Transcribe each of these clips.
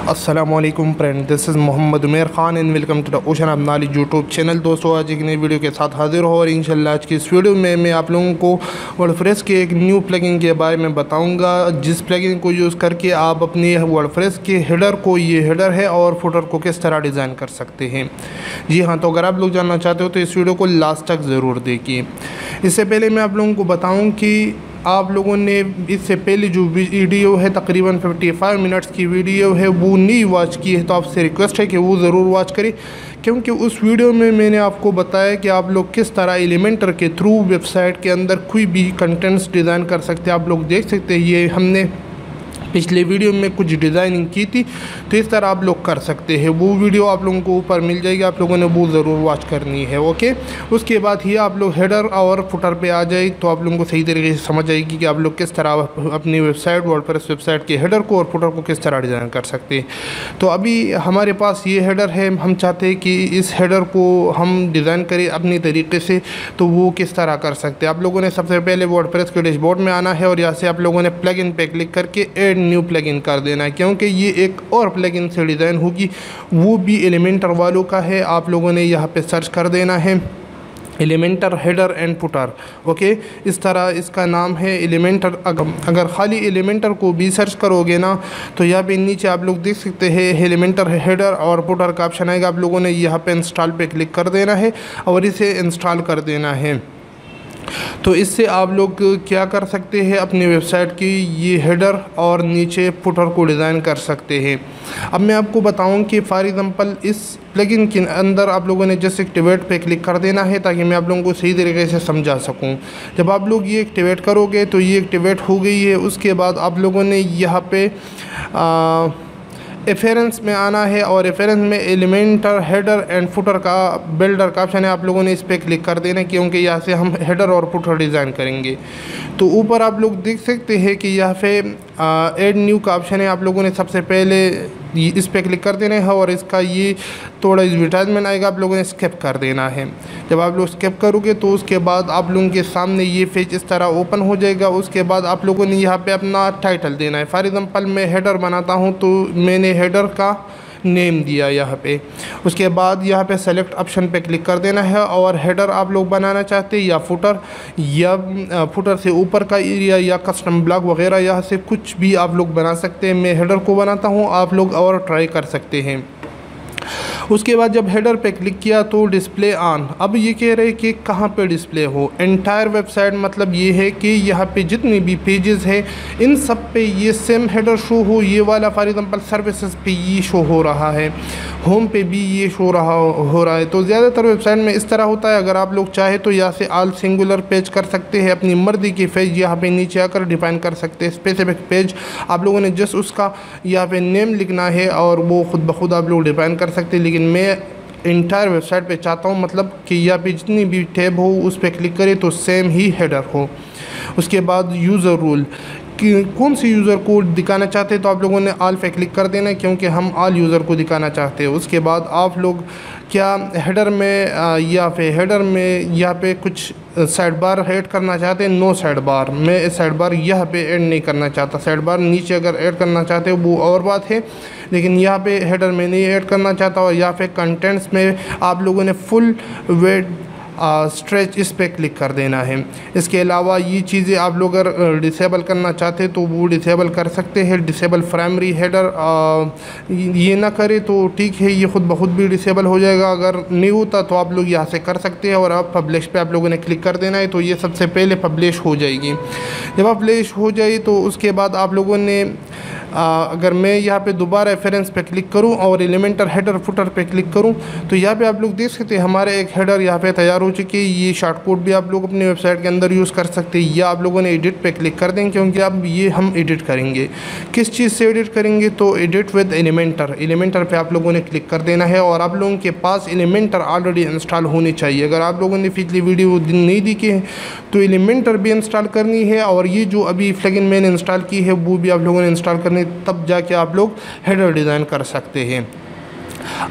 अस्सलामुअलैकुम friend, this is 𝗪𝗵𝗿 Khan and welcome to the 𝗪𝗵𝗁 YouTube channel. दोस्तों, आज एक नई वीडियो के साथ हाजिर हो और इंशाल्लाह आज की इस वीडियो में मैं आप लोगों को वर्डप्रेस के एक न्यू प्लगइन के बारे में बताऊंगा, जिस प्लगइन को यूज़ करके आप अपने वर्डप्रेस के हेडर को, ये हेडर है, और फुटर को किस तरह डिज़ाइन कर सकते हैं। जी हाँ, तो अगर आप लोग जानना चाहते हो तो इस वीडियो को लास्ट तक ज़रूर देखिए। इससे पहले मैं आप लोगों को बताऊँ कि आप लोगों ने इससे पहले जो वीडियो है तकरीबन 55 मिनट्स की वीडियो है वो नहीं वॉच की है, तो आपसे रिक्वेस्ट है कि वो ज़रूर वॉच करें, क्योंकि उस वीडियो में मैंने आपको बताया कि आप लोग किस तरह एलिमेंटर के थ्रू वेबसाइट के अंदर कोई भी कंटेंट्स डिज़ाइन कर सकते हैं। आप लोग देख सकते हैं, ये हमने पिछले वीडियो में कुछ डिज़ाइनिंग की थी, तो इस तरह आप लोग कर सकते हैं। वो वीडियो आप लोगों को ऊपर मिल जाएगी, आप लोगों ने वो ज़रूर वॉच करनी है। ओके, उसके बाद ही आप लोग हेडर और फुटर पे आ जाए तो आप लोगों को सही तरीके से समझ आएगी कि आप लोग किस तरह अपनी वेबसाइट, वर्डप्रेस वेबसाइट के हेडर को और फुटर को किस तरह डिज़ाइन कर सकते हैं। तो अभी हमारे पास ये हेडर है, हम चाहते हैं कि इस हेडर को हम डिज़ाइन करें अपनी तरीके से, तो वो किस तरह कर सकते हैं। आप लोगों ने सबसे पहले वर्डप्रेस के डैशबोर्ड में आना है और यहाँ से आप लोगों ने प्लगइन पे क्लिक करके ऐड न्यू प्लगइन कर देना है, क्योंकि ये एक और प्लगइन से डिज़ाइन होगी, वो भी एलिमेंटर वालों का है। आप लोगों ने यहाँ पे सर्च कर देना है Elementor header and footer. Okay, इस तरह इसका नाम है एलिमेंटर। अगर खाली एलिमेंटर को भी सर्च करोगे ना, तो यहाँ पे नीचे आप लोग देख सकते हैं एलिमेंटर हेडर और फुटर का ऑप्शन आएगा। आप लोगों ने यहाँ पे इंस्टॉल पे क्लिक कर देना है और इसे इंस्टॉल कर देना है। तो इससे आप लोग क्या कर सकते हैं, अपनी वेबसाइट की ये हेडर और नीचे फुटर को डिज़ाइन कर सकते हैं। अब मैं आपको बताऊं कि फॉर एग्जांपल इस प्लगइन के अंदर आप लोगों ने जस्ट एक्टिवेट पे क्लिक कर देना है, ताकि मैं आप लोगों को सही तरीके से समझा सकूं। जब आप लोग ये एक्टिवेट करोगे तो ये एक्टिवेट हो गई है। उसके बाद आप लोगों ने यहाँ पे रेफरेंस में आना है और रेफरेंस में एलिमेंटर हेडर एंड फुटर का बिल्डर का ऑप्शन है। आप लोगों ने इस पर क्लिक कर देना, क्योंकि यहाँ से हम हेडर और फुटर डिज़ाइन करेंगे। तो ऊपर आप लोग देख सकते हैं कि यहाँ पे ऐड न्यू का ऑप्शन है। आप लोगों ने सबसे पहले इस पर क्लिक कर देना है और इसका ये थोड़ा एडवर्टाइजमेंट आएगा, आप लोगों ने स्किप कर देना है। जब आप लोग स्किप करोगे तो उसके बाद आप लोगों के सामने ये पेज इस तरह ओपन हो जाएगा। उसके बाद आप लोगों ने यहाँ पे अपना टाइटल देना है। फॉर एग्जांपल मैं हेडर बनाता हूँ, तो मैंने हेडर का नेम दिया यहाँ पे। उसके बाद यहाँ पे सेलेक्ट ऑप्शन पे क्लिक कर देना है और हेडर आप लोग बनाना चाहते हैं या फुटर से ऊपर का एरिया या कस्टम ब्लॉक वगैरह, यहाँ से कुछ भी आप लोग बना सकते हैं। मैं हेडर को बनाता हूँ, आप लोग और ट्राई कर सकते हैं। उसके बाद जब हेडर पे क्लिक किया तो डिस्प्ले ऑन। अब ये कह रहे हैं कि कहाँ पे डिस्प्ले हो, एंटायर वेबसाइट, मतलब ये है कि यहाँ पे जितनी भी पेजेस है इन सब पे ये सेम हेडर शो हो। ये वाला फॉर एग्जांपल सर्विसेज पे ये शो हो रहा है, होम पे भी ये शो हो रहा है। तो ज़्यादातर वेबसाइट में इस तरह होता है। अगर आप लोग चाहे तो यहाँ से ऑल सिंगुलर पेज कर सकते हैं, अपनी मर्जी की पेज यहाँ पे नीचे आकर डिफाइन कर सकते हैं। स्पेसिफिक पेज आप लोगों ने जस्ट उसका यहाँ पे नेम लिखना है और वो खुद ब खुद आप लोग डिफाइन कर सकते हैं। लेकिन मैं इंटायर वेबसाइट पे चाहता हूँ, मतलब कि यहाँ पे जितनी भी टैब हो उस पर क्लिक करें तो सेम ही हेडर हो। उसके बाद यूज़र रूल, कि कौन सी यूज़र को दिखाना चाहते हैं, तो आप लोगों ने ऑल पे क्लिक कर देना है, क्योंकि हम ऑल यूज़र को दिखाना चाहते हैं। उसके बाद आप लोग क्या हेडर में या फिर हेडर में यहाँ पे कुछ साइड बार ऐड करना चाहते हैं, नो साइड बार। मैं साइड बार यहाँ पे ऐड नहीं करना चाहता। साइड बार नीचे अगर ऐड करना चाहते हो वो और बात है, लेकिन यहाँ पे हेडर में नहीं ऐड करना चाहता। और यहाँ पे कंटेंट्स में आप लोगों ने फुल वेट स्ट्रेच इस पे क्लिक कर देना है। इसके अलावा ये चीज़ें आप लोग अगर डिसेबल करना चाहते हैं तो वो डिसेबल कर सकते हैं। डिसेबल प्राइमरी हेडर ये ना करे तो ठीक है, ये खुद ब खुद भी डिसेबल हो जाएगा। अगर नहीं होता तो आप लोग यहाँ से कर सकते हैं और आप पब्लिश पे आप लोगों ने क्लिक कर देना है, तो ये सबसे पहले पब्लिश हो जाएगी। जब पब्लिश हो जाए तो उसके बाद आप लोगों ने अगर मैं यहाँ पे दोबारा रेफरेंस पे क्लिक करूँ और एलिमेंटर हेडर फुटर पे क्लिक करूँ, तो यहाँ पे आप लोग देख सकते हैं हमारे एक हेडर यहाँ पे तैयार हो चुकी है। ये शॉर्टकट भी आप लोग अपनी वेबसाइट के अंदर यूज़ कर सकते हैं, या आप लोगों ने एडिट पे क्लिक कर दें, क्योंकि अब ये हम एडिट करेंगे। किस चीज़ से एडिट करेंगे, तो एडिट विद एलिमेंटर पे आप लोगों ने क्लिक कर देना है। और आप लोगों के पास एलिमेंटर ऑलरेडी इंस्टॉल होनी चाहिए। अगर आप लोगों ने पिछली वीडियो नहीं देखी है तो एलिमेंटर भी इंस्टॉल करनी है, और ये जो अभी प्लगइन मैंने इंस्टॉल की है वो भी आप लोगों ने इंस्टॉल करनी, तब जाके आप लोग हेडर डिज़ाइन कर सकते हैं।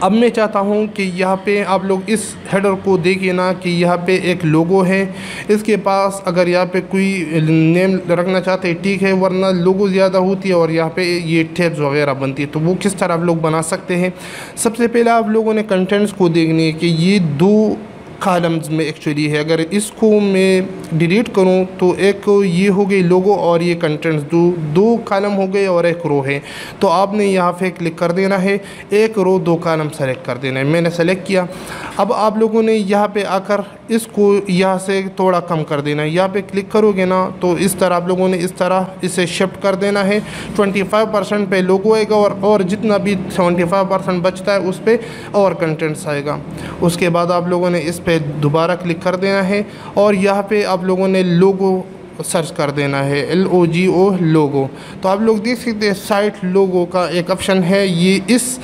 अब मैं चाहता हूं कि यहाँ पे आप लोग इस हेडर को देखिए ना कि यहाँ पे एक लोगो है, इसके पास अगर यहाँ पे कोई नेम रखना चाहते हैं ठीक है, वरना लोगो ज़्यादा होती है और यहाँ पे ये टैब्स वगैरह बनती है। तो वो किस तरह आप लोग बना सकते हैं। सबसे पहले आप लोगों ने कंटेंट्स को देखनी है कि ये 2 कॉलम्स में एक्चुअली है। अगर इसको मैं डिलीट करूं तो एक ये हो गई लोगो और ये कंटेंट्स, दो कॉलम हो गए और एक रो है। तो आपने यहाँ पे क्लिक कर देना है, एक रो 2 कॉलम सेलेक्ट कर देना है। मैंने सेलेक्ट किया। अब आप लोगों ने यहाँ पे आकर इसको यहाँ से थोड़ा कम कर देना है। यहाँ पे क्लिक करोगे ना तो इस तरह आप लोगों ने इस तरह इसे शिफ्ट कर देना है। 25% पे लोगो आएगा और जितना भी 75% बचता है उस पर और कंटेंट्स आएगा। उसके बाद आप लोगों ने इस पे दोबारा क्लिक कर देना है और यहाँ पे आप लोगों ने लोगो सर्च कर देना है, LOGO लोगो। तो आप लोग देख सकते हैं साइट लोगो का एक ऑप्शन है, ये इस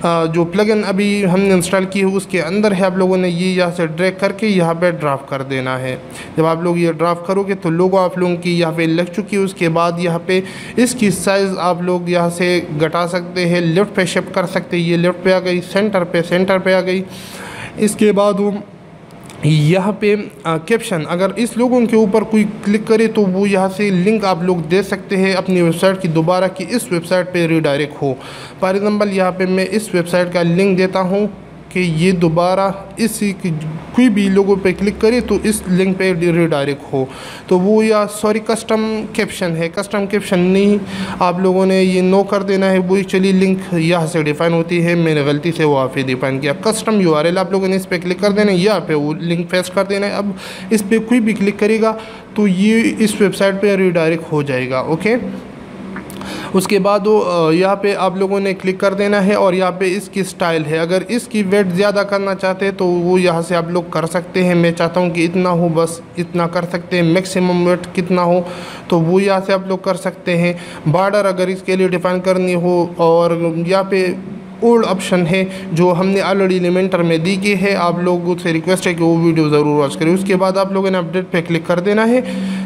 जो प्लगइन अभी हमने इंस्टॉल की है उसके अंदर है। आप लोगों ने ये यहाँ से ड्रैग करके यहाँ पे ड्राफ्ट कर देना है। जब आप लोग ये ड्राफ्ट करोगे तो लोगो आप लोगों की यहाँ पे लग चुकी है। उसके बाद यहाँ पे इसकी साइज़ आप लोग यहाँ से घटा सकते हैं, लेफ़्ट पे शिफ्ट कर सकते हैं। ये लेफ़्ट पे आ गई, सेंटर पे आ गई। इसके बाद यहाँ पे कैप्शन, अगर इस लोगों के ऊपर कोई क्लिक करे तो वो यहाँ से लिंक आप लोग दे सकते हैं अपनी वेबसाइट की दोबारा कि इस वेबसाइट पे रीडायरेक्ट हो। फॉर एग्जांपल यहाँ पे मैं इस वेबसाइट का लिंक देता हूँ कि ये दोबारा इसी कोई भी लोगों पे क्लिक करे तो इस लिंक पे रीडायरेक्ट हो। तो वो या सॉरी कस्टम कैप्शन है, कस्टम कैप्शन नहीं, आप लोगों ने ये नो कर देना है। वो एक्चुअली लिंक यहाँ से डिफ़ाइन होती है, मैंने गलती से वहाँ पे डिफ़ाइन किया। कस्टम URL आप लोगों ने इस पर क्लिक कर देना है, यहाँ पे वो लिंक पेस्ट कर देना है। अब इस पर कोई भी क्लिक करेगा तो ये इस वेबसाइट पर रीडायरेक्ट हो जाएगा। ओके, उसके बाद यहाँ पे आप लोगों ने क्लिक कर देना है और यहाँ पे इसकी स्टाइल है। अगर इसकी वेट ज़्यादा करना चाहते हैं तो वो यहाँ से आप लोग कर सकते हैं। मैं चाहता हूँ कि इतना हो, बस इतना कर सकते हैं। मैक्सिमम वेट कितना हो तो वो यहाँ से आप लोग कर सकते हैं। बॉर्डर अगर इसके लिए डिफ़ाइन करनी हो, और यहाँ पे ओल्ड ऑप्शन है जो हमने ऑलरेडी एलिमेंटर में दी गई है। आप लोगों से रिक्वेस्ट है कि वो वीडियो ज़रूर वॉच करें। उसके बाद आप लोगों ने अपडेट पे क्लिक कर देना है।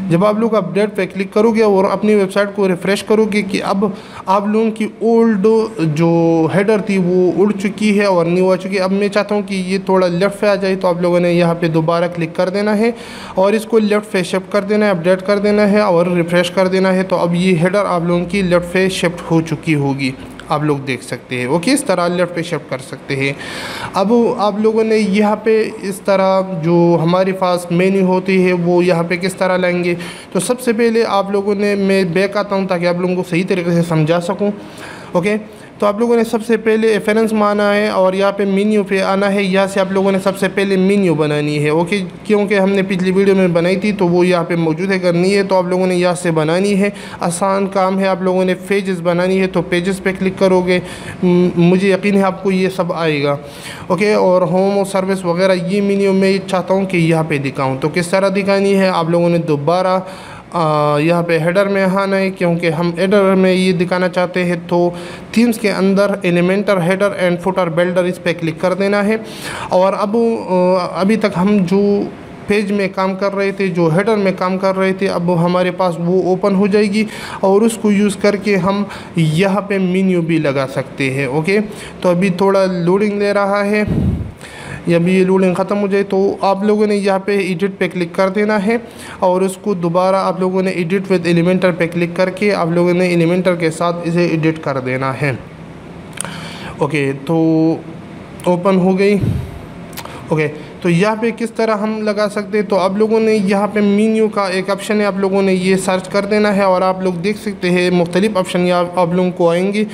जब आप लोग अपडेट पे क्लिक करोगे और अपनी वेबसाइट को रिफ़्रेश करोगे कि अब आप लोगों की ओल्ड जो हेडर थी वो उड़ चुकी है और न्यू आ चुकी है। अब मैं चाहता हूँ कि ये थोड़ा लेफ़्ट पे आ जाए, तो आप लोगों ने यहाँ पे दोबारा क्लिक कर देना है और इसको लेफ़्ट पे शिफ्ट कर देना है, अपडेट कर देना है और रिफ़्रेश कर देना है। तो अब ये हेडर आप लोगों की लेफ़्ट पे शिफ्ट हो चुकी होगी, आप लोग देख सकते हैं। ओके, इस तरह लेफ़्ट पे शिफ्ट कर सकते हैं। अब आप लोगों ने यहाँ पे इस तरह जो हमारे पास मेन्यू होती है वो यहाँ पे किस तरह लाएंगे। तो सबसे पहले आप लोगों ने, मैं बैक आता हूँ ताकि आप लोगों को सही तरीके से समझा सकूँ। ओके, तो आप लोगों ने सबसे पहले रेफरेंस में आना है और यहाँ पे मेन्यू पे आना है। यहाँ से आप लोगों ने सबसे पहले मेन्यू बनानी है। ओके, क्योंकि हमने पिछली वीडियो में बनाई थी तो वो यहाँ पे मौजूद है, करनी है तो आप लोगों ने यहाँ से बनानी है। आसान काम है। आप लोगों ने पेजेस बनानी है तो पेजेस पे क्लिक करोगे, मुझे यकीन है आपको ये सब आएगा। ओके, और होम और सर्विस वगैरह ये मेन्यू मैं चाहता हूँ कि यहाँ पर दिखाऊँ। तो किस तरह दिखानी है, आप लोगों ने दोबारा यहाँ पे हेडर में आना है, क्योंकि हम हेडर में ये दिखाना चाहते हैं। तो थीम्स के अंदर Elementor header and footer builder, इस पे क्लिक कर देना है। और अब अभी तक हम जो पेज में काम कर रहे थे, जो हेडर में काम कर रहे थे, अब हमारे पास वो ओपन हो जाएगी और उसको यूज़ करके हम यहाँ पे मेन्यू भी लगा सकते हैं। ओके, तो अभी थोड़ा लोडिंग ले रहा है, या भी ये लोडिंग ख़त्म हो जाए तो आप लोगों ने यहाँ पे एडिट पे क्लिक कर देना है और उसको दोबारा आप लोगों ने एडिट विद एलिमेंटर पे क्लिक करके आप लोगों ने एलिमेंटर के साथ इसे एडिट कर देना है। ओके, तो ओपन हो गई। ओके, तो यहाँ पे किस तरह हम लगा सकते हैं, तो आप लोगों ने यहाँ पे मेन्यू का एक ऑप्शन है, आप लोगों ने ये सर्च कर देना है और आप लोग देख सकते हैं मुख्तलिफ ऑप्शन यहाँ आप लोगों को आएंगे।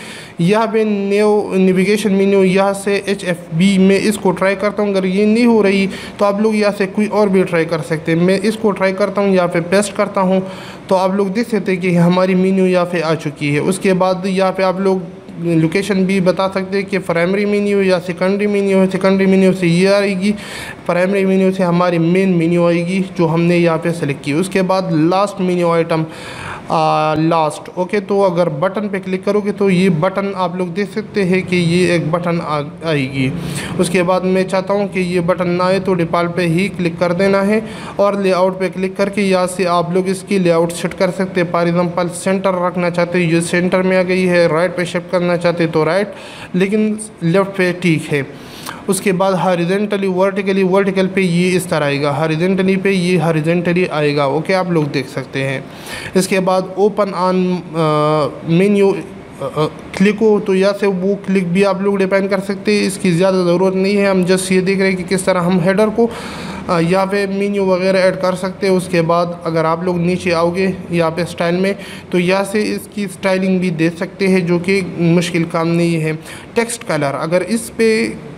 यहाँ पे न्यू नेविगेशन मेन्यू, यहाँ से HFB में इसको ट्राई करता हूँ। अगर ये नहीं हो रही तो आप लोग यहाँ से कोई और भी ट्राई कर सकते हैं। मैं इसको ट्राई करता हूँ, यहाँ पे पेस्ट करता हूँ तो आप लोग देख सकते हैं कि हमारी मेन्यू यहाँ पे आ चुकी है। उसके बाद यहाँ पे आप लोग लोकेशन भी बता सकते हैं कि प्राइमरी मेन्यू या सेकेंडरी मेन्यू है। सेकेंडरी मेन्यू से ये आएगी, प्राइमरी मेन्यू से हमारी मेन मेन्यू आएगी जो हमने यहाँ पे सेलेक्ट की। उसके बाद last menu item last. Okay, तो अगर बटन पे क्लिक करोगे तो ये बटन आप लोग देख सकते हैं कि ये एक बटन आएगी। उसके बाद मैं चाहता हूँ कि ये बटन ना आए तो डिफ़ॉल्ट पे ही क्लिक कर देना है और लेआउट पे क्लिक करके यहाँ से आप लोग इसकी लेआउट सेट कर सकते हैं। फॉर एग्जांपल सेंटर रखना चाहते हैं, ये सेंटर में आ गई है। राइट पे शिफ्ट करना चाहते तो राइट, लेकिन लेफ़्ट पे ठीक है। उसके बाद हॉरिजॉन्टली वर्टिकल पे ये इस तरह आएगा, हॉरिजॉन्टली पे ये हॉरिजॉन्टली आएगा। ओके, आप लोग देख सकते हैं। इसके बाद ओपन ऑन मेन्यू क्लिक हो तो यहाँ से वो क्लिक भी आप लोग डिफाइन कर सकते हैं। इसकी ज़्यादा ज़रूरत नहीं है, हम जस्ट ये देख रहे हैं कि किस तरह हम हेडर को यहाँ पे मेन्यू वगैरह ऐड कर सकते हैं। उसके बाद अगर आप लोग नीचे आओगे यहाँ पे स्टाइल में तो यहाँ से इसकी स्टाइलिंग भी दे सकते हैं, जो कि मुश्किल काम नहीं है। टेक्स्ट कलर, अगर इस पे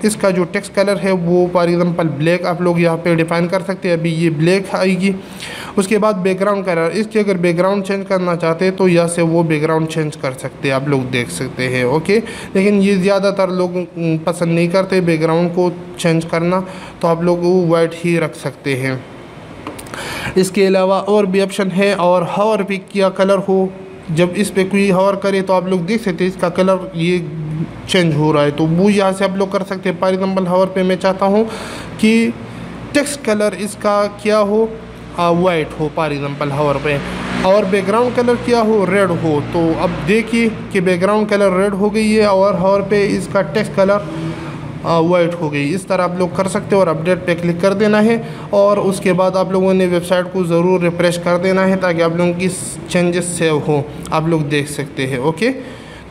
इसका जो टेक्स्ट कलर है वो फॉर एग्जांपल ब्लैक आप लोग यहाँ पे डिफ़ाइन कर सकते हैं। अभी ये ब्लैक आएगी। उसके बाद बैकग्राउंड कलर, इसके अगर बैकग्राउंड चेंज करना चाहते हैं तो यहाँ से वो बैकग्राउंड चेंज कर सकते हैं, आप लोग देख सकते हैं। ओके, लेकिन ये ज़्यादातर लोग पसंद नहीं करते बैकग्राउंड को चेंज करना, तो आप लोग वाइट ही रख सकते हैं। इसके अलावा और भी ऑप्शन है। और हवर पे क्या कलर हो, जब इस पे कोई हवर करे तो आप लोग देख सकते हैं इसका कलर ये चेंज हो रहा है, तो वो यहाँ से आप लोग कर सकते हैं। फॉर एग्जांपल हवर पे मैं चाहता हूँ कि टेक्स्ट कलर इसका क्या हो, वाइट हो फॉर एग्जांपल हवर पे, और बैकग्राउंड कलर क्या हो, रेड हो। तो अब देखिए कि बैकग्राउंड कलर रेड हो गई है और हवर पे इसका टेक्स्ट कलर वाइट हो गई। इस तरह आप लोग कर सकते हो और अपडेट पे क्लिक कर देना है। और उसके बाद आप लोगों ने वेबसाइट को ज़रूर रिफ्रेश कर देना है ताकि आप लोगों की चेंजेस सेव हो, आप लोग देख सकते हैं। ओके,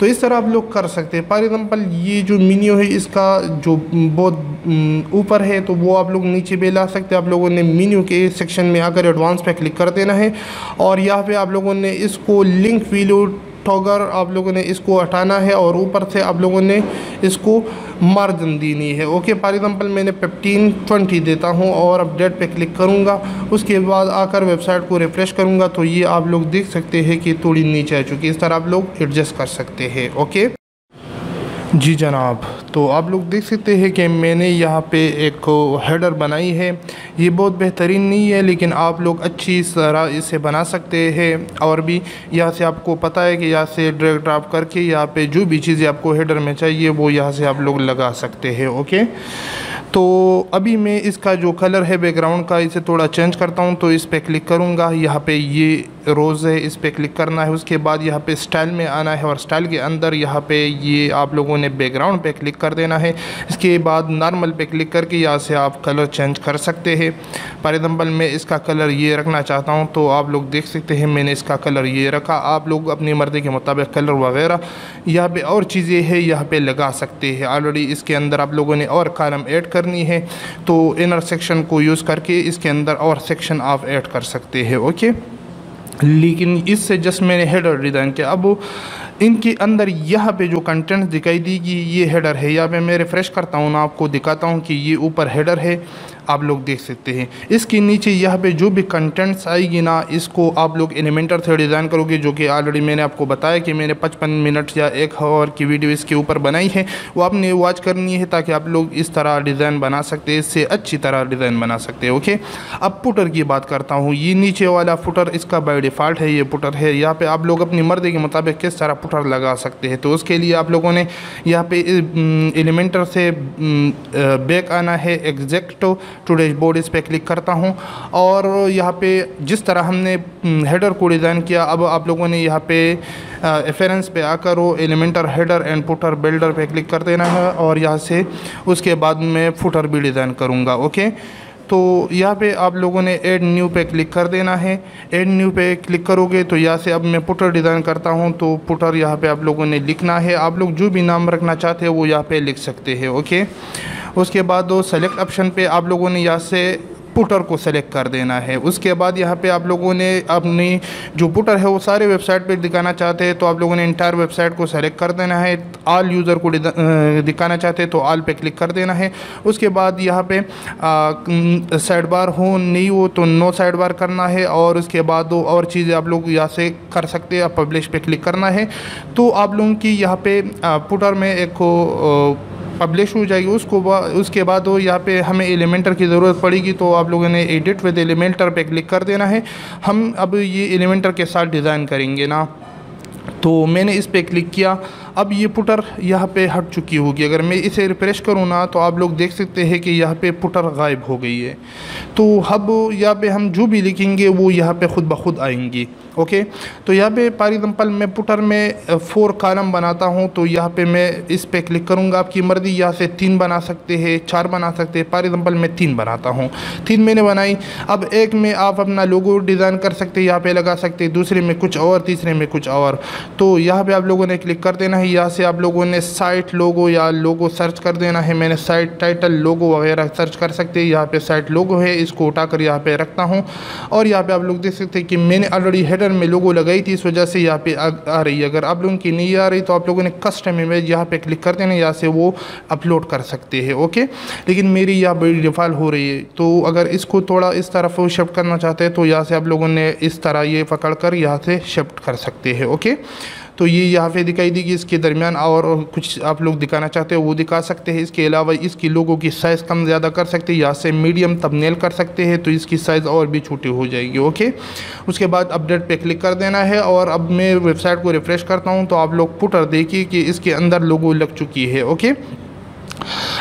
तो इस तरह आप लोग कर सकते हैं। फॉर एग्जांपल ये जो मेन्यू है इसका जो बहुत ऊपर है तो वो आप लोग नीचे भी ला सकते हैं। आप लोगों ने मेन्यू के सेक्शन में आकर एडवांस पे क्लिक कर देना है और यहाँ पे आप लोगों ने इसको लिंक वीडियो टॉगर आप लोगों ने इसको हटाना है और ऊपर से आप लोगों ने इसको मार्जिन देनी है। ओके, फॉर एग्जांपल मैंने 15-20 देता हूँ और अपडेट पे क्लिक करूँगा। उसके बाद आकर वेबसाइट को रिफ्रेश करूँगा तो ये आप लोग देख सकते हैं कि थोड़ी नीचे आ चुकी है। इस तरह आप लोग एडजस्ट कर सकते हैं। ओके जी जनाब, तो आप लोग देख सकते हैं कि मैंने यहाँ पे एक हेडर बनाई है। ये बहुत बेहतरीन नहीं है लेकिन आप लोग अच्छी तरह इसे बना सकते हैं। और भी यहाँ से आपको पता है कि यहाँ से ड्रैग ड्रॉप करके यहाँ पे जो भी चीज़ें आपको हेडर में चाहिए वो यहाँ से आप लोग लगा सकते हैं। ओके, तो अभी मैं इसका जो कलर है बैकग्राउंड का इसे थोड़ा चेंज करता हूँ। तो इस पर क्लिक करूँगा, यहाँ पे ये रोज़ है, इस पर क्लिक करना है। उसके बाद यहाँ पे स्टाइल में आना है और स्टाइल के अंदर यहाँ पे ये आप लोगों ने बैकग्राउंड पे क्लिक कर देना है। इसके बाद नॉर्मल पे क्लिक करके यहाँ से आप कलर चेंज कर सकते हैं। फॉर एग्जांपल मैं इसका कलर ये रखना चाहता हूँ तो आप लोग देख सकते हैं मैंने इसका कलर ये रखा। आप लोग अपनी मर्ज़ी के मुताबिक कलर वगैरह यहाँ पे और चीज़ें हैं यहाँ पे लगा सकते हैं। ऑलरेडी इसके अंदर आप लोगों ने और कॉलम ऐड करनी है तो इनर सेक्शन को यूज़ करके इसके अंदर और सेक्शन आप ऐड कर सकते हैं। ओके, लेकिन इससे जस्ट मैंने हेडर डिज़ाइन किया। अब इनके अंदर यहाँ पे जो कंटेंट दिखाई देगी ये हेडर है। यहाँ पे मैं रिफ़्रेश करता हूँ ना, आपको दिखाता हूँ कि ये ऊपर हेडर है, आप लोग देख सकते हैं। इसके नीचे यहाँ पे जो भी कंटेंट्स आएगी ना, इसको आप लोग एलिमेंटर से डिज़ाइन करोगे, जो कि ऑलरेडी मैंने आपको बताया कि मैंने 55 मिनट या 1 आवर की वीडियो इसके ऊपर बनाई है। वो आपने वॉच करनी है ताकि आप लोग इस तरह डिज़ाइन बना सकते हैं, इससे अच्छी तरह डिज़ाइन बना सकते हैं। ओके, अब फुटर की बात करता हूँ। ये नीचे वाला फुटर इसका बाय डिफ़ॉल्ट है, ये फुटर है। यहाँ पर आप लोग अपनी मर्ज़ी के मुताबिक किस तरह फुटर लगा सकते हैं। तो उसके लिए आप लोगों ने यहाँ पे एलिमेंटर से बैक आना है, एग्जैक्ट टू डैशबोर्ड, इस पर क्लिक करता हूँ और यहाँ पे जिस तरह हमने हेडर को डिज़ाइन किया, अब आप लोगों ने यहाँ पे रेफरेंस पे आकर वो Elementor header and footer builder पे क्लिक कर देना है और यहाँ से उसके बाद मैं फुटर भी डिज़ाइन करूँगा। ओके, तो यहाँ पे आप लोगों ने ऐड न्यू पे क्लिक कर देना है। ऐड न्यू पे क्लिक करोगे तो यहाँ से अब मैं फुटर डिज़ाइन करता हूँ तो फुटर यहाँ पे आप लोगों ने लिखना है। आप लोग जो भी नाम रखना चाहते हैं वो यहाँ पे लिख सकते हैं। ओके, उसके बाद वो सेलेक्ट ऑप्शन पे आप लोगों ने यहाँ से पुटर को सेलेक्ट कर देना है। उसके बाद यहाँ पे आप लोगों ने अपनी जो पुटर है वो सारे वेबसाइट पे दिखाना चाहते हैं तो आप लोगों ने इंटायर वेबसाइट को सेलेक्ट कर देना है। ऑल यूज़र को दिखाना चाहते हैं तो ऑल पे क्लिक कर देना है। उसके बाद यहाँ पे साइड बार हो नहीं हो तो नो साइड बार करना है और उसके बाद दो और चीज़ें आप लोग यहाँ से कर सकते हैं। पब्लिश पे क्लिक करना है तो आप लोगों की यहाँ पे पुटर में एक पब्लिश हो जाएगी। उसके बाद वो यहाँ पे हमें एलिमेंटर की ज़रूरत पड़ेगी, तो आप लोगों ने एडिट विद एलिमेंटर पे क्लिक कर देना है। हम अब ये एलिमेंटर के साथ डिज़ाइन करेंगे ना, तो मैंने इस पे क्लिक किया। अब ये पुटर यहाँ पे हट चुकी होगी। अगर मैं इसे रिफ्रेश करूँ ना, तो आप लोग देख सकते हैं कि यहाँ पे पुटर गायब हो गई है। तो अब यहाँ पे हम जो भी लिखेंगे वो यहाँ पे ख़ुद ब खुद आएंगी। ओके, तो यहाँ पे फॉर एग्जांपल मैं पुटर में 4 कॉलम बनाता हूँ, तो यहाँ पे मैं इस पे क्लिक करूँगा। आपकी मर्ज़ी, यहाँ से 3 बना सकते हैं, 4 बना सकते हैं। फॉर एग्जांपल मैं 3 बनाता हूँ, 3 मैंने बनाई। अब एक में आप अपना लोगो डिज़ाइन कर सकते हैं, यहाँ पे लगा सकते हैं, दूसरे में कुछ और, तीसरे में कुछ और। तो यहाँ पे आप लोगों ने क्लिक कर देना है। यहाँ से आप लोगों ने साइट लोगो या लोगो सर्च कर देना है। मैंने साइट टाइटल लोगो वगैरह सर्च कर सकते हैं। यहाँ पे साइट लोगो है, इसको उठाकर यहाँ पे रखता हूँ। और यहाँ पे आप लोग देख सकते हैं कि मैंने ऑलरेडी हेडर में लोगो लगाई थी, इस वजह से यहाँ पे आ रही है। अगर आप लोगों की नहीं आ रही तो आप लोगों ने कस्टम इमेज यहाँ पे क्लिक कर देना, यहाँ से वो अपलोड कर सकते हैं। ओके, लेकिन मेरी यहाँ बड़ी डिफ़ॉल्ट हो रही है। तो अगर इसको थोड़ा इस तरफ शिफ्ट करना चाहते हैं, तो यहाँ से आप लोगों ने इस तरह ये पकड़ कर यहाँ से शिफ्ट कर सकते हैं। ओके, तो ये यहाँ पे दिखाई देगी। इसके दरमियान और कुछ आप लोग दिखाना चाहते हो वो दिखा सकते हैं। इसके अलावा इसकी लोगों की साइज़ कम ज़्यादा कर सकते हैं। यहाँ से मीडियम थंबनेल कर सकते हैं, तो इसकी साइज़ और भी छोटी हो जाएगी। ओके, उसके बाद अपडेट पे क्लिक कर देना है। और अब मैं वेबसाइट को रिफ़्रेश करता हूँ, तो आप लोग पुटर देखिए कि इसके अंदर लोगो लग चुकी है। ओके,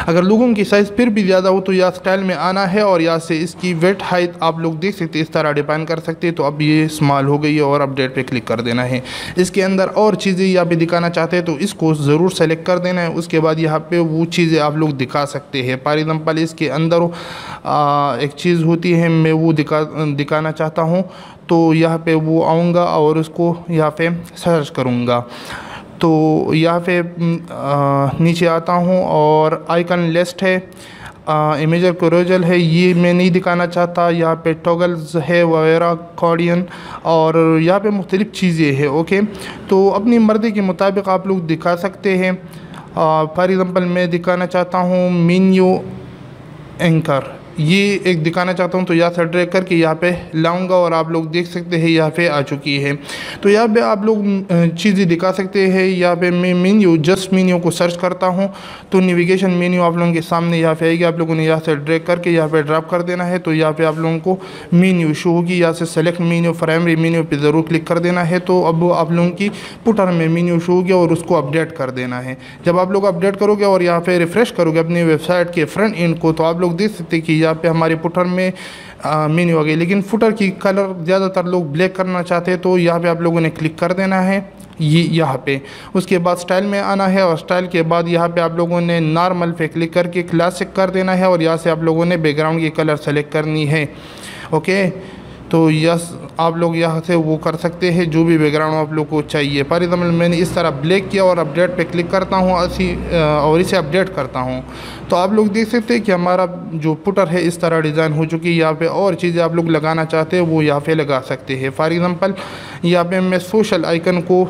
अगर लोगों की साइज़ फिर भी ज़्यादा हो तो यहाँ स्टाइल में आना है और यहाँ से इसकी वेट हाइट आप लोग देख सकते हैं, इस तरह डिफाइन कर सकते हैं। तो अब ये स्मॉल हो गई है और अपडेट पे क्लिक कर देना है। इसके अंदर और चीज़ें यहाँ पे दिखाना चाहते हैं तो इसको ज़रूर सेलेक्ट कर देना है। उसके बाद यहाँ पे वो चीज़ें आप लोग दिखा सकते हैं। फॉर एग्जाम्पल इसके अंदर एक चीज़ होती है, मैं वो दिखाना चाहता हूँ, तो यहाँ पर वो आऊँगा और उसको यहाँ पर सर्च करूँगा। तो यहाँ पे नीचे आता हूँ और आइकन लिस्ट है, इमेज कोरोजल है, ये मैं नहीं दिखाना चाहता। यहाँ पे टॉगल्स है वगैरह, कॉर्डियन, और यहाँ पे मुख्तलिफ़ चीज़ें हैं। ओके, तो अपनी मर्ज़ी के मुताबिक आप लोग दिखा सकते हैं। फॉर एग्ज़ाम्पल मैं दिखाना चाहता हूँ मेन्यू एंकर, ये एक दिखाना चाहता हूँ, तो यहाँ से ड्रैग करके यहाँ पे लाऊंगा और आप लोग देख सकते हैं यहाँ पे आ चुकी है। तो यहाँ पे आप लोग चीज़ें दिखा सकते हैं। यहाँ पे मैं मेन्यू, जस्ट मेन्यू को सर्च करता हूँ तो नेविगेशन मेन्यू आप लोगों के सामने यहाँ पे आएगी। आप लोगों ने यहाँ से ड्रैग करके यहाँ पे ड्रॉप कर देना है, तो यहाँ पे आप लोगों को मेन्यू शो होगी। यहाँ से सेलेक्ट मेन्यू, प्राइमरी मेन्यू पे ज़रूर क्लिक कर देना है। तो अब आप लोगों की पुटर में मेन्यू शो होगी और उसको अपडेट कर देना है। जब आप लोग अपडेट करोगे और यहाँ पे रिफ़्रेश करोगे अपनी वेबसाइट के फ्रंट एंड को, तो आप लोग देख सकते हैं कि यहाँ पे हमारे पुटर में मेन्यू आ गई। लेकिन फुटर की कलर ज़्यादातर लोग ब्लैक करना चाहते हैं, तो यहाँ पे आप लोगों ने क्लिक कर देना है ये यहाँ पे। उसके बाद स्टाइल में आना है और स्टाइल के बाद यहाँ पे आप लोगों ने नॉर्मल पे क्लिक करके क्लासिक कर देना है और यहाँ से आप लोगों ने बैकग्राउंड की कलर सेलेक्ट करनी है। ओके, तो यस आप लोग यहाँ से वो कर सकते हैं जो भी बैकग्राउंड आप लोग को चाहिए। फॉर एग्जाम्पल मैंने इस तरह ब्लैक किया और अपडेट पे क्लिक करता हूँ और इसे अपडेट करता हूँ, तो आप लोग देख सकते हैं कि हमारा जो पुटर है इस तरह डिज़ाइन हो चुकी है। यहाँ पे और चीज़ें आप लोग लगाना चाहते हैं वो यहाँ पे लगा सकते हैं। फॉर एग्जाम्पल यहाँ पे मैं सोशल आइकन को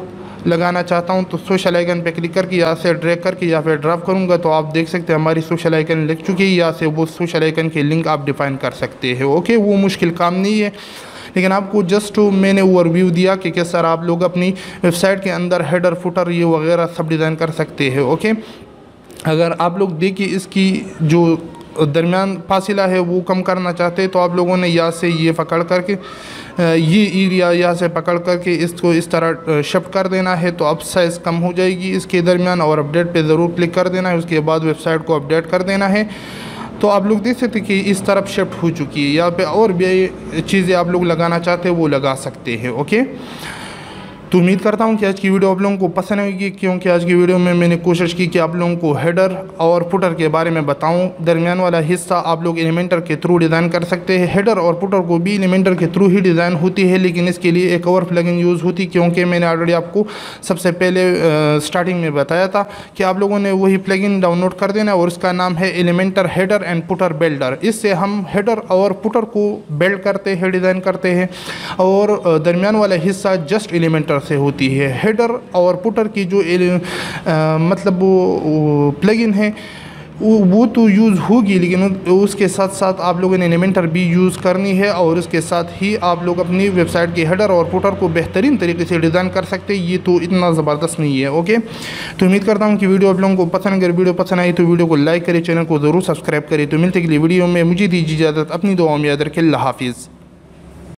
लगाना चाहता हूं, तो सोशल आइकन पे क्लिक करके यहाँ से ड्रैग करके यहाँ पे ड्रॉप करूँगा, तो आप देख सकते हैं हमारी सोशल आइकन लिख चुकी है। यहाँ से वो सोशल आइकन की लिंक आप डिफ़ाइन कर सकते हैं। ओके, वो मुश्किल काम नहीं है, लेकिन आपको जस्ट मैंने ओवरव्यू दिया कि किस तरह आप लोग अपनी वेबसाइट के अंदर हेडर फुटर ये वगैरह सब डिज़ाइन कर सकते हैं। ओके, अगर आप लोग देखिए इसकी जो दरमियान फासिला है वो कम करना चाहते हैं, तो आप लोगों ने यहाँ से ये पकड़ करके ये एरिया यहाँ से पकड़ करके इसको इस तरह शिफ्ट कर देना है, तो अब साइज़ कम हो जाएगी इसके दरमियान। और अपडेट पे ज़रूर क्लिक कर देना है। उसके बाद वेबसाइट को अपडेट कर देना है, तो आप लोग देख सकते हैं कि इस तरफ शिफ्ट हो चुकी है। यहाँ पे और भी चीज़ें आप लोग लगाना चाहते हैं वो लगा सकते हैं। ओके, तो उम्मीद करता हूँ कि आज की वीडियो आप लोगों को पसंद आएगी, क्योंकि आज की वीडियो में मैंने कोशिश की कि आप लोगों को हेडर और फुटर के बारे में बताऊँ। दरमियान वाला हिस्सा आप लोग एलिमेंटर के थ्रू डिज़ाइन कर सकते हैं। हेडर और फुटर को भी एलिमेंटर के थ्रू ही डिज़ाइन होती है, लेकिन इसके लिए एक और प्लगइन यूज़ होती, क्योंकि मैंने ऑलरेडी आपको सबसे पहले स्टार्टिंग में बताया था कि आप लोगों ने वही प्लगइन डाउनलोड कर देना और उसका नाम है Elementor header and footer builder. इससे हम हेडर और फुटर को बिल्ड करते हैं, डिज़ाइन करते हैं, और दरमियान वाला हिस्सा जस्ट एलिमेंटर से होती है। हेडर और फुटर की जो मतलब वो प्लगइन है वो तो यूज़ होगी, लेकिन उसके साथ साथ आप लोगों ने एलिमेंटर भी यूज़ करनी है और उसके साथ ही आप लोग अपनी वेबसाइट के हेडर और फुटर को बेहतरीन तरीके से डिज़ाइन कर सकते हैं। ये तो इतना ज़बरदस्त नहीं है। ओके, तो उम्मीद करता हूँ कि वीडियो आप लोगों को पसंद, अगर वीडियो पसंद आई तो वीडियो को लाइक करें, चैनल को ज़रूर सब्सक्राइब करें। तो मिलते अगली वीडियो में, मुझे दीजिए इजाज़त, अपनी दुआओं में याद रखें। अल्लाह हाफिज़।